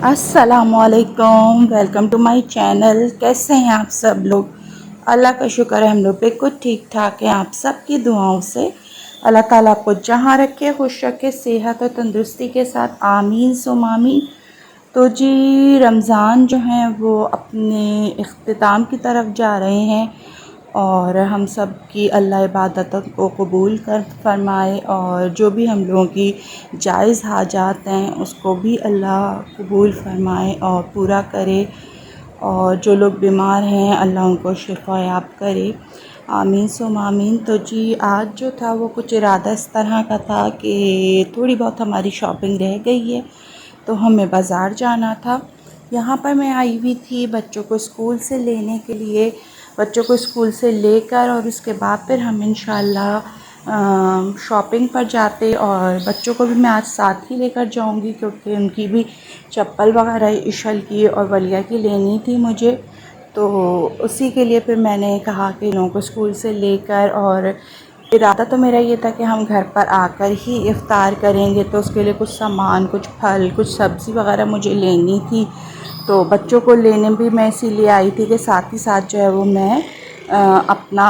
अस्सलामुअलैकुम, welcome to my channel. कैसे हैं आप सब लोग? अल्लाह का शुक्र है हम लोग बिल्कुल ठीक ठाक हैं। आप सब की दुआओं से अल्लाह ताला आपको जहाँ रखे खुश रखे, सेहत और तंदुरुस्ती के साथ, आमीन सुम आमीन। तो जी, रमज़ान जो हैं वो अपने इख्तिताम की तरफ जा रहे हैं और हम सब की अल्लाह इबादतों को कबूल कर फरमाए और जो भी हम लोगों की जायज़ हाजात हैं उसको भी अल्लाह कबूल फरमाए और पूरा करे। और जो लोग बीमार हैं अल्लाह उनको शिफ़ायाब करे, आमीन सुम आमीन। तो जी, आज जो था वो कुछ इरादा इस तरह का था कि थोड़ी बहुत हमारी शॉपिंग रह गई है तो हमें बाज़ार जाना था। यहाँ पर मैं आई हुई थी बच्चों को स्कूल से लेने के लिए। बच्चों को स्कूल से लेकर और उसके बाद फिर हम इंशाल्लाह शॉपिंग पर जाते और बच्चों को भी मैं आज साथ ही लेकर जाऊंगी क्योंकि उनकी भी चप्पल वगैरह इशल की और वलिया की लेनी थी मुझे। तो उसी के लिए फिर मैंने कहा कि इन लोगों को स्कूल से लेकर, और इरादा तो मेरा ये था कि हम घर पर आकर ही इफ़्तार करेंगे, तो उसके लिए कुछ सामान, कुछ फल, कुछ सब्ज़ी वगैरह मुझे लेनी थी। तो बच्चों को लेने भी मैं इसीलिए आई थी कि साथ ही साथ जो है वो मैं अपना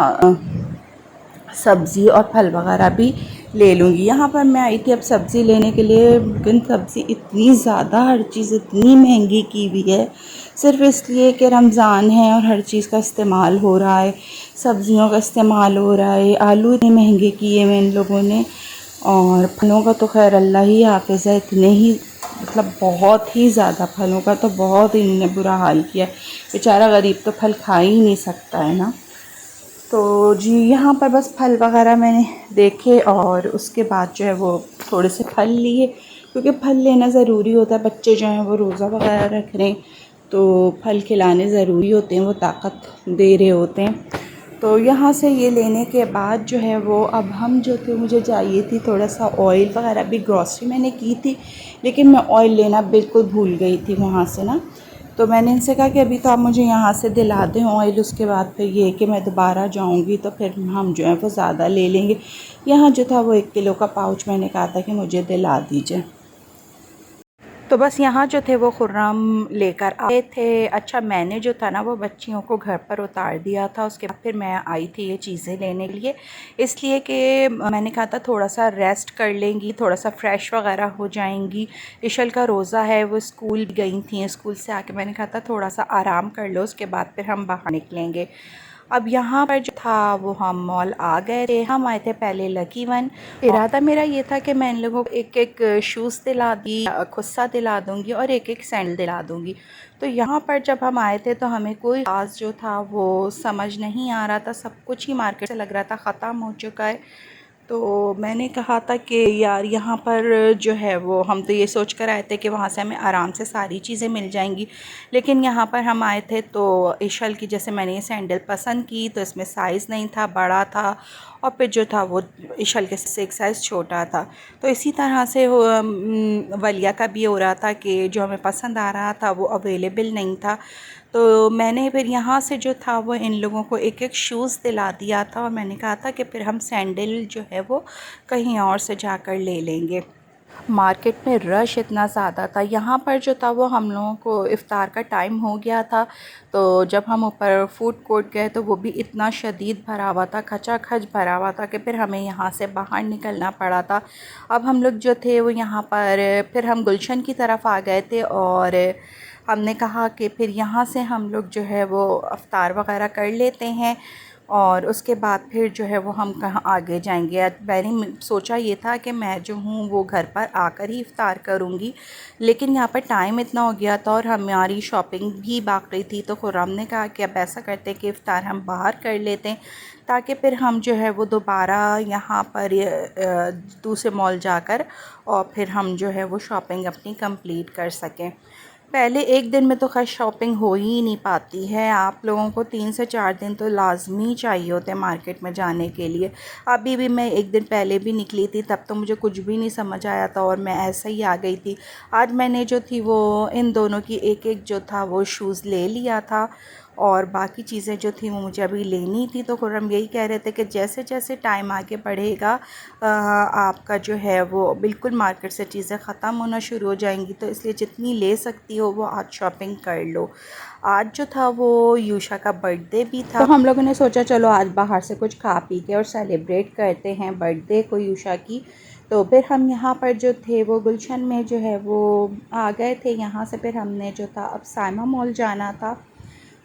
सब्ज़ी और फल वगैरह भी ले लूँगी। यहाँ पर मैं आई थी अब सब्ज़ी लेने के लिए, लेकिन सब्ज़ी इतनी ज़्यादा, हर चीज़ इतनी महंगी की हुई है सिर्फ़ इसलिए कि रमज़ान है और हर चीज़ का इस्तेमाल हो रहा है, सब्ज़ियों का इस्तेमाल हो रहा है। आलू इतने महंगे किए हुए इन लोगों ने, और फलों का तो खैर अल्लाह ही हाफ़िज़ है। इतने ही मतलब बहुत ही ज़्यादा फलों का तो बहुत ही इन्होंने बुरा हाल किया। बेचारा गरीब तो फल खा ही नहीं सकता है ना। तो जी, यहाँ पर बस फल वगैरह मैंने देखे और उसके बाद जो है वो थोड़े से फल लिए, क्योंकि फल लेना ज़रूरी होता है। बच्चे जो हैं वो रोज़ा वगैरह रख रहे हैं तो फल खिलाने ज़रूरी होते हैं, वो ताकत दे रहे होते हैं। तो यहाँ से ये लेने के बाद जो है वो अब हम जो थे, मुझे चाहिए थी थोड़ा सा ऑयल वगैरह भी, ग्रॉसरी मैंने की थी लेकिन मैं ऑयल लेना बिल्कुल भूल गई थी वहाँ से ना। तो मैंने इनसे कहा कि अभी तो आप मुझे यहाँ से दिला दें ऑयल, उसके बाद फिर ये कि मैं दोबारा जाऊँगी तो फिर हम जो है वो ज़्यादा ले लेंगे। यहाँ जो था वो 1 किलो का पाउच मैंने कहा था कि मुझे दिला दीजिए। तो बस यहाँ जो थे वो खुर्रम लेकर आए थे। अच्छा, मैंने जो था ना वो बच्चियों को घर पर उतार दिया था, उसके बाद फिर मैं आई थी ये चीज़ें लेने के लिए, इसलिए कि मैंने कहा था थोड़ा सा रेस्ट कर लेंगी, थोड़ा सा फ्रेश वगैरह हो जाएंगी। इशल का रोज़ा है, वो स्कूल गई थी, स्कूल से आके मैंने कहा था थोड़ा सा आराम कर लो, उसके बाद फिर हम बाहर निकलेंगे। अब यहाँ पर जो था वो हम मॉल आ गए थे। हम आए थे पहले लकी वन। इरादा मेरा ये था कि मैं इन लोगों को एक एक शूज़ दिला दी, खुस्सा दिला दूँगी और एक एक सैंडल दिला दूँगी। तो यहाँ पर जब हम आए थे तो हमें कोई ख़ास जो था वो समझ नहीं आ रहा था, सब कुछ ही मार्केट से लग रहा था ख़त्म हो चुका है। तो मैंने कहा था कि यार यहाँ पर जो है वो, हम तो ये सोच कर आए थे कि वहाँ से हमें आराम से सारी चीज़ें मिल जाएंगी, लेकिन यहाँ पर हम आए थे तो इशल की, जैसे मैंने ये सैंडल पसंद की तो इसमें साइज़ नहीं था, बड़ा था, और फिर जो था वो इशल के से एक साइज़ छोटा था। तो इसी तरह से वलिया का भी हो रहा था कि जो हमें पसंद आ रहा था वो अवेलेबल नहीं था। तो मैंने फिर यहाँ से जो था वो इन लोगों को एक एक शूज़ दिला दिया था और मैंने कहा था कि फिर हम सैंडल जो है वो कहीं और से जाकर ले लेंगे। मार्केट में रश इतना ज़्यादा था, यहाँ पर जो था वो हम लोगों को इफ़्तार का टाइम हो गया था। तो जब हम ऊपर फूड कोर्ट गए तो वो भी इतना शदीद भरा हुआ था, खचाखच भरा हुआ था कि फिर हमें यहाँ से बाहर निकलना पड़ा था। अब हम लोग जो थे वो यहाँ पर फिर हम गुलशन की तरफ आ गए थे और हमने कहा कि फिर यहाँ से हम लोग जो है वो इफ़्तार वगैरह कर लेते हैं और उसके बाद फिर जो है वो हम कहाँ आगे जाएंगे। मैंने सोचा ये था कि मैं जो हूँ वो घर पर आकर ही इफ़्तार करूँगी, लेकिन यहाँ पर टाइम इतना हो गया था और हमारी शॉपिंग भी बाकी थी। तो खुर्रम ने कहा कि अब ऐसा करते कि इफ़्तार हम बाहर कर लेते हैं ताकि फिर हम जो है वो दोबारा यहाँ पर दूसरे मॉल जाकर और फिर हम जो है वो शॉपिंग अपनी कंप्लीट कर सकें। पहले एक दिन में तो खैर शॉपिंग हो ही नहीं पाती है, आप लोगों को 3 से 4 दिन तो लाजमी चाहिए होते हैं मार्केट में जाने के लिए। अभी भी मैं एक दिन पहले भी निकली थी, तब तो मुझे कुछ भी नहीं समझ आया था और मैं ऐसे ही आ गई थी। आज मैंने जो थी वो इन दोनों की एक एक जो था वो शूज़ ले लिया था और बाकी चीज़ें जो थी वो मुझे अभी लेनी थी। तो खुर्रम यही कह रहे थे कि जैसे जैसे टाइम आगे बढ़ेगा आपका जो है वो बिल्कुल मार्केट से चीज़ें ख़त्म होना शुरू हो जाएंगी, तो इसलिए जितनी ले सकती हो वो आज शॉपिंग कर लो। आज जो था वो यूशा का बर्थडे भी था, तो हम लोगों ने सोचा चलो आज बाहर से कुछ खा पी के और सेलिब्रेट करते हैं बर्थडे को यूशा की। तो फिर हम यहाँ पर जो थे वो गुलशन में जो है वो आ गए थे। यहाँ से फिर हमने जो था अब साइमा मॉल जाना था,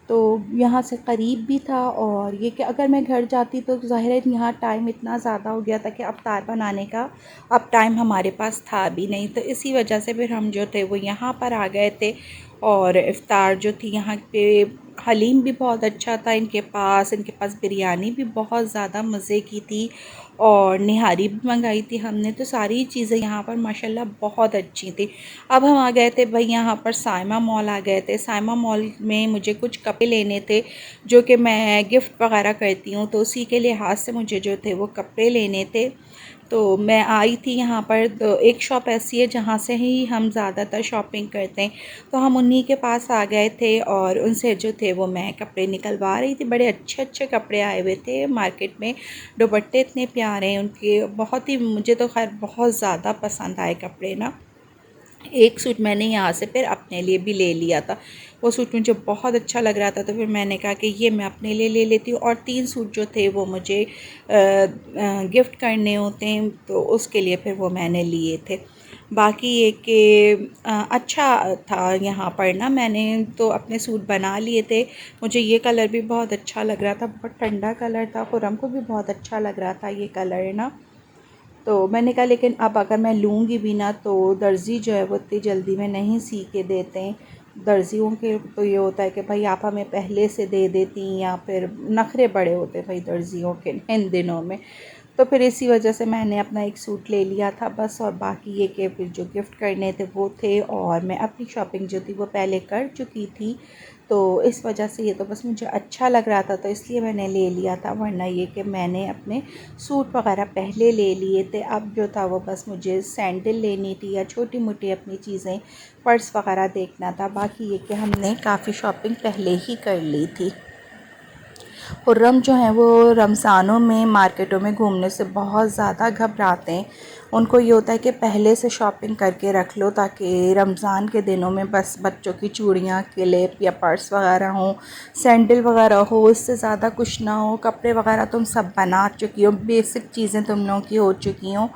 तो यहाँ से करीब भी था। और ये कि अगर मैं घर जाती तो ज़ाहिर है यहाँ टाइम इतना ज़्यादा हो गया था कि अफ्तार बनाने का अब टाइम हमारे पास था भी नहीं, तो इसी वजह से फिर हम जो थे वो यहाँ पर आ गए थे। और इफ़्तार जो थी यहाँ पे हलीम भी बहुत अच्छा था इनके पास बिरयानी भी बहुत ज़्यादा मज़े की थी और निहारी भी मंगाई थी हमने। तो सारी चीज़ें यहाँ पर माशाल्लाह बहुत अच्छी थी। अब हम आ गए थे भाई यहाँ पर साइमा मॉल आ गए थे। साइमा मॉल में मुझे कुछ कपड़े लेने थे जो कि मैं गिफ्ट वगैरह करती हूँ, तो उसी के लिहाज से मुझे जो थे वो कपड़े लेने थे। तो मैं आई थी यहाँ पर, तो एक शॉप ऐसी है जहाँ से ही हम ज़्यादातर शॉपिंग करते हैं, तो हम उन्हीं के पास आ गए थे और उनसे जो थे वो मैं कपड़े निकलवा रही थी। बड़े अच्छे अच्छे कपड़े आए हुए थे मार्केट में, दुपट्टे इतने प्यारे हैं उनके, बहुत ही मुझे तो खैर बहुत ज़्यादा पसंद आए कपड़े ना। एक सूट मैंने यहाँ से फिर अपने लिए भी ले लिया था, वो सूट मुझे बहुत अच्छा लग रहा था, तो फिर मैंने कहा कि ये मैं अपने लिए ले लेती हूँ। और 3 सूट जो थे वो मुझे गिफ्ट करने होते हैं, तो उसके लिए फिर वो मैंने लिए थे। बाकी ये कि अच्छा था यहाँ पर ना, मैंने तो अपने सूट बना लिए थे। मुझे ये कलर भी बहुत अच्छा लग रहा था, बहुत ठंडा कलर था, खुर्रम को भी बहुत अच्छा लग रहा था ये कलर है ना। तो मैंने कहा लेकिन अब अगर मैं लूँगी भी ना तो दर्जी जो है वो इतनी जल्दी में नहीं सी के देते हैं। दर्जियों के तो ये होता है कि भाई आप हमें पहले से दे देती, या फिर नखरे बड़े होते भाई दर्जियों के इन दिनों में। तो फिर इसी वजह से मैंने अपना एक सूट ले लिया था बस, और बाकी ये कि फिर जो गिफ्ट करने थे वो थे, और मैं अपनी शॉपिंग जो थी वो पहले कर चुकी थी, तो इस वजह से ये तो बस मुझे अच्छा लग रहा था तो इसलिए मैंने ले लिया था। वरना ये कि मैंने अपने सूट वगैरह पहले ले लिए थे, अब जो था वो बस मुझे सैंडल लेनी थी या छोटी मोटी अपनी चीज़ें, पर्स वगैरह देखना था। बाकी ये कि हमने काफ़ी शॉपिंग पहले ही कर ली थी। खुर्रम जो हैं वो रमज़ानों में मार्केटों में घूमने से बहुत ज़्यादा घबराते हैं। उनको ये होता है कि पहले से शॉपिंग करके रख लो ताकि रमज़ान के दिनों में बस बच्चों की चूड़ियाँ, क्लिप या पर्स वगैरह हों, सैंडल वगैरह हो, इससे ज़्यादा कुछ ना हो। कपड़े वगैरह तुम सब बना चुकी हो, बेसिक चीज़ें तुम लोगों की हो चुकी हों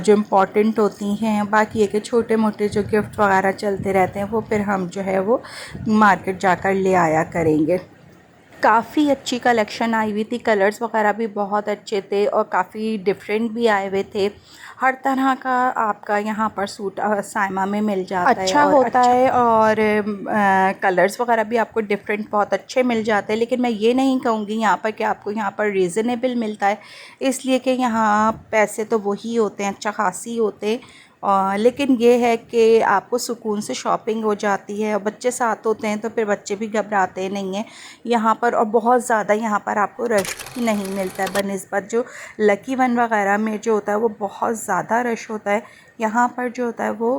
जो इम्पॉर्टेंट होती हैं। बाकी ये कि छोटे मोटे जो गिफ्ट वगैरह चलते रहते हैं वो फिर हम जो है वो मार्केट जाकर ले आया करेंगे। काफ़ी अच्छी कलेक्शन आई हुई थी, कलर्स वगैरह भी बहुत अच्छे थे और काफ़ी डिफरेंट भी आए हुए थे। हर तरह का आपका यहाँ पर सूट साइमा में मिल जाता है, अच्छा होता है, और कलर्स वगैरह भी आपको डिफरेंट बहुत अच्छे मिल जाते हैं। लेकिन मैं ये नहीं कहूँगी यहाँ पर कि आपको यहाँ पर रीज़नेबल मिलता है, इसलिए कि यहाँ पैसे तो वही होते हैं, अच्छा खासी होते हैं। लेकिन ये है कि आपको सुकून से शॉपिंग हो जाती है, और बच्चे साथ होते हैं तो फिर बच्चे भी घबराते नहीं हैं यहाँ पर। और बहुत ज़्यादा यहाँ पर आपको रश भी नहीं मिलता है बनिस्बत जो लकी वन वगैरह में जो होता है वो बहुत ज़्यादा रश होता है। यहाँ पर जो होता है वो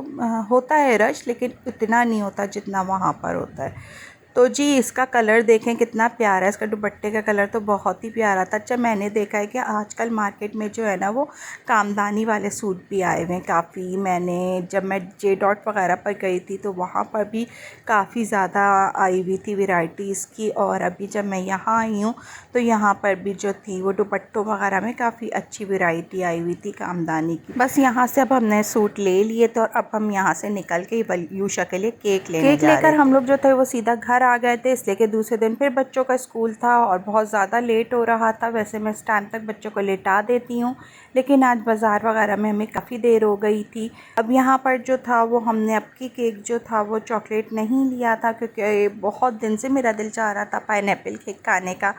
होता है रश, लेकिन इतना नहीं होता जितना वहाँ पर होता है। तो जी इसका कलर देखें कितना प्यारा है, इसका दुपट्टे का कलर तो बहुत ही प्यारा था। अच्छा मैंने देखा है कि आजकल मार्केट में जो है ना वो कामदानी वाले सूट भी आए हुए हैं काफ़ी। मैंने जब मैं जे डॉट वगैरह पर गई थी तो वहाँ पर भी काफ़ी ज़्यादा आई हुई थी वैरायटी इसकी, और अभी जब मैं यहाँ आई हूँ तो यहाँ पर भी जो थी वो दुपट्टों वगैरह में काफ़ी अच्छी वैरायटी आई हुई थी कामदानी की। बस यहाँ से अब हमने सूट ले लिए तो अब हम यहाँ से निकल के यूशा के लिए केक लेकर हम लोग जो थे वो सीधा घर आ गए थे, इसलिए कि दूसरे दिन फिर बच्चों का स्कूल था और बहुत ज़्यादा लेट हो रहा था। वैसे मैं इस टाइम तक बच्चों को लेटा देती हूँ, लेकिन आज बाज़ार वगैरह में हमें काफ़ी देर हो गई थी। अब यहाँ पर जो था वो हमने अब की केक जो था वो चॉकलेट नहीं लिया था, क्योंकि बहुत दिन से मेरा दिल चाह रहा था पाइनएप्पल केक खाने का।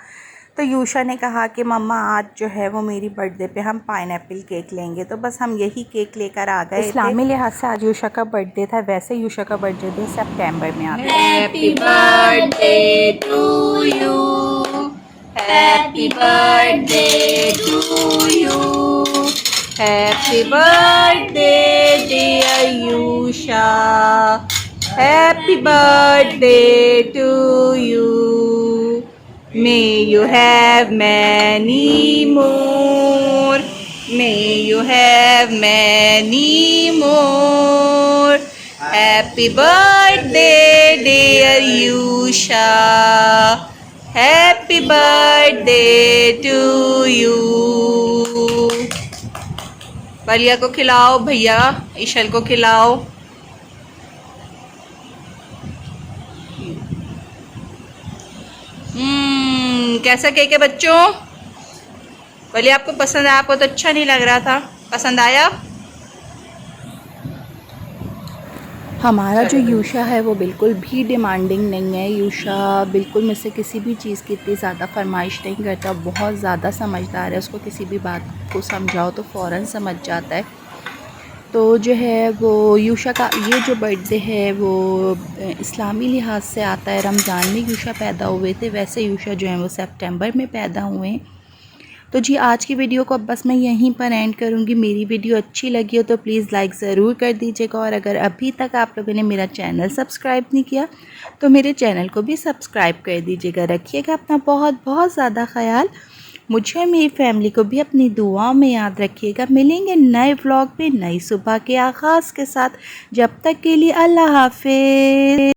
तो यूशा ने कहा कि मम्मा आज जो है वो मेरी बर्थडे पे हम पाइनएप्पल केक लेंगे, तो बस हम यही केक लेकर आ गए। इस्लामी लिहाज से आज यूशा का बर्थडे था, वैसे यूशा का बर्थडे सितंबर में आता है। Happy birthday to you, happy birthday to you, happy birthday dear Yusha, Happy birthday to you. May you have many more. May you have many more. Happy birthday, dear Yusha. Happy birthday to you. Ballia को खिलाओ, भैया ईशल को खिलाओ। कैसा cake है बच्चों? बलिया आपको पसंद आया? आपको तो अच्छा नहीं लग रहा था, पसंद आया? हमारा जो यूशा है वो बिल्कुल भी डिमांडिंग नहीं है। यूशा बिल्कुल मुझसे किसी भी चीज़ की इतनी ज़्यादा फरमाइश नहीं करता, बहुत ज़्यादा समझदार है। उसको किसी भी बात को समझाओ तो फ़ौरन समझ जाता है। तो जो है वो यूशा का ये जो बर्थडे है वो इस्लामी लिहाज से आता है। रमज़ान में यूशा पैदा हुए थे, वैसे यूशा जो है वो सितंबर में पैदा हुए हैं। तो जी आज की वीडियो को अब बस मैं यहीं पर एंड करूँगी। मेरी वीडियो अच्छी लगी हो तो प्लीज़ लाइक ज़रूर कर दीजिएगा, और अगर अभी तक आप लोगों ने मेरा चैनल सब्सक्राइब नहीं किया तो मेरे चैनल को भी सब्सक्राइब कर दीजिएगा। रखिएगा अपना बहुत बहुत ज़्यादा ख्याल। मुझे और मेरी फैमिली को भी अपनी दुआओं में याद रखिएगा। मिलेंगे नए व्लॉग में नई सुबह के आगाज़ के साथ। जब तक के लिए अल्लाह हाफिज़।